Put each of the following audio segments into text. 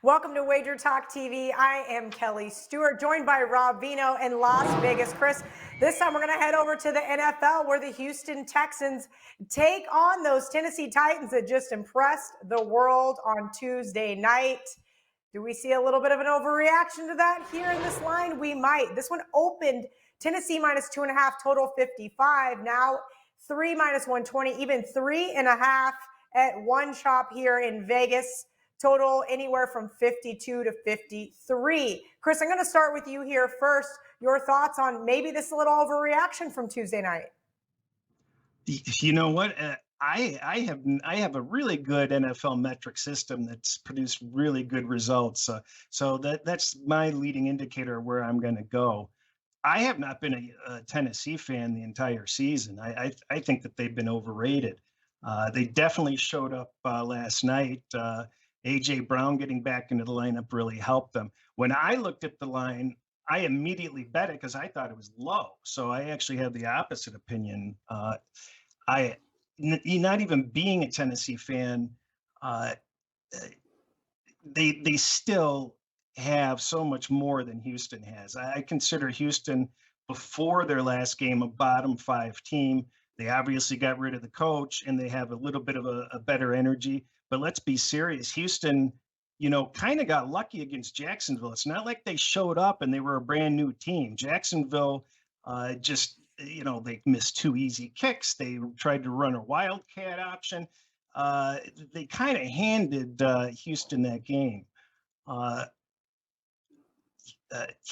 Welcome to WagerTalk TV. I am Kelly Stewart, joined by Rob Vino in Las Vegas. Chris, this time we're going to head over to the NFL where the Houston Texans take on those Tennessee Titans that just impressed the world on Tuesday night. Do we see a little bit of an overreaction to that here in this line? We might. This one opened Tennessee minus 2.5, total 55. Now 3 minus 120, even 3.5 at one shop here in Vegas. Total anywhere from 52 to 53. Chris, I'm going to start with you here first. Your thoughts on maybe this little overreaction from Tuesday night? You know what? I have a really good NFL metric system that's produced really good results. So that's my leading indicator of where I'm going to go. I have not been a Tennessee fan the entire season. I think that they've been overrated. They definitely showed up last night. AJ Brown getting back into the lineup really helped them. When I looked at the line, I immediately bet it because I thought it was low. So I actually have the opposite opinion. Not even being a Tennessee fan, uh, they still have so much more than Houston has. I consider Houston before their last game a bottom five team. They obviously got rid of the coach and they have a little bit of a better energy. But let's be serious. Houston, kind of got lucky against Jacksonville. It's not like they showed up and they were a brand new team. Jacksonville they missed two easy kicks. They tried to run a wildcat option. They kind of handed Houston that game. Uh,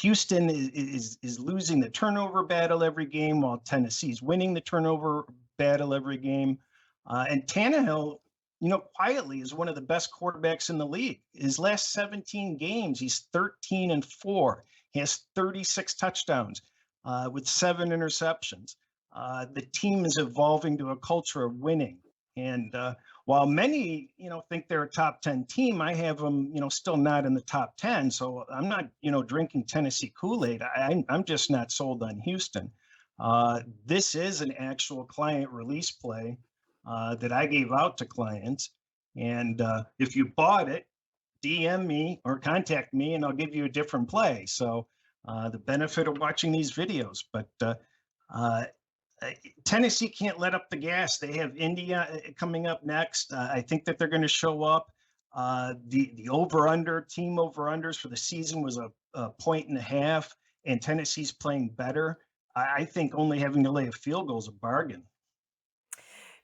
Houston is losing the turnover battle every game, while Tennessee's winning the turnover battle every game. And Tannehill, quietly is one of the best quarterbacks in the league. His last 17 games, he's 13-4. He has 36 touchdowns with 7 interceptions. The team is evolving to a culture of winning. And while many, think they're a top 10 team, I have them, still not in the top 10. So I'm not, drinking Tennessee Kool-Aid. I'm just not sold on Houston. This is an actual client release play that I gave out to clients. And if you bought it, DM me or contact me and I'll give you a different play. So the benefit of watching these videos. But Tennessee can't let up the gas. They have India coming up next. I think that they're going to show up. The over-under, team over-unders for the season was a 1.5, and Tennessee's playing better. I think only having to lay a field goal is a bargain.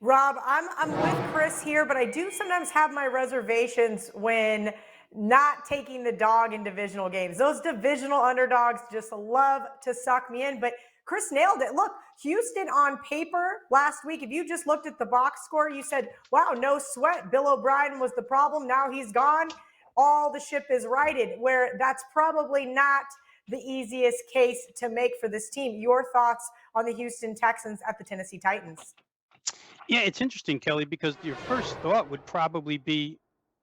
Rob, I'm with Chris here, but I do sometimes have my reservations when not taking the dog in divisional games. Those divisional underdogs just love to suck me in, but Chris nailed it. Look, Houston on paper last week, if you just looked at the box score, you said, wow, no sweat. Bill O'Brien was the problem. Now he's gone. All the ship is righted, where that's probably not the easiest case to make for this team. Your thoughts on the Houston Texans at the Tennessee Titans? Yeah, it's interesting, Kelly, because your first thought would probably be,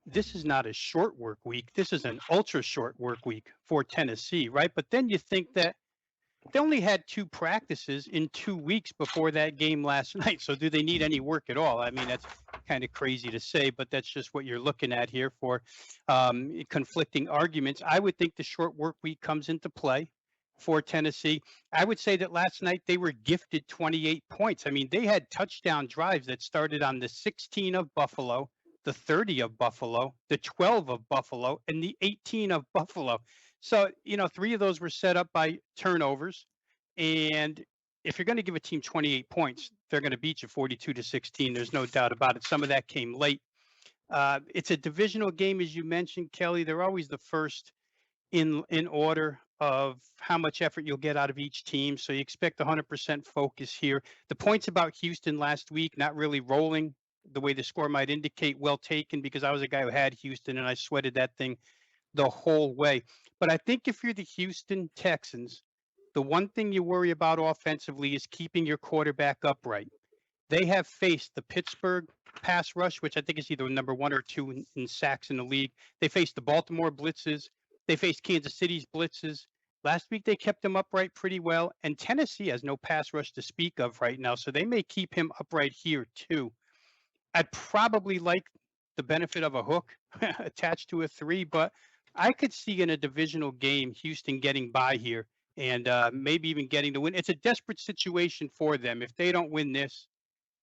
this is not a short work week. This is an ultra short work week for Tennessee, right? But then you think that they only had 2 practices in 2 weeks before that game last night. So do they need any work at all? I mean, that's kind of crazy to say, but that's just what you're looking at here for conflicting arguments. I would think the short work week comes into play for Tennessee. I would say that last night they were gifted 28 points. I mean, they had touchdown drives that started on the 16 of Buffalo, the 30 of Buffalo, the 12 of Buffalo, and the 18 of Buffalo. So, 3 of those were set up by turnovers. And if you're going to give a team 28 points, they're going to beat you 42-16. There's no doubt about it. Some of that came late. It's a divisional game, as you mentioned, Kelly. They're always the first in order of how much effort you'll get out of each team. So you expect 100% focus here. The points about Houston last week, not really rolling the way the score might indicate, well taken, because I was a guy who had Houston and I sweated that thing the whole way. But I think if you're the Houston Texans, the one thing you worry about offensively is keeping your quarterback upright. They have faced the Pittsburgh pass rush, which I think is either number 1 or 2 in sacks in the league. They faced the Baltimore blitzes. They faced Kansas City's blitzes. Last week, they kept him upright pretty well. And Tennessee has no pass rush to speak of right now, so they may keep him upright here too. I'd probably like the benefit of a hook attached to a 3, but I could see in a divisional game Houston getting by here and maybe even getting the win. It's a desperate situation for them. If they don't win this,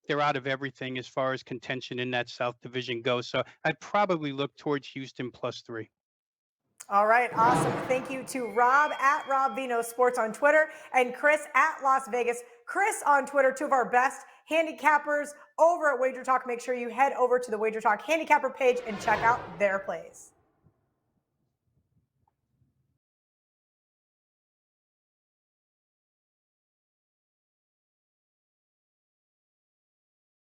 they're out of everything as far as contention in that South Division goes. So I'd probably look towards Houston +3. All right, awesome. Thank you to Rob at Rob Vino Sports on Twitter and Chris at Las Vegas. Chris on Twitter, two of our best handicappers over at WagerTalk. Make sure you head over to the WagerTalk handicapper page and check out their plays.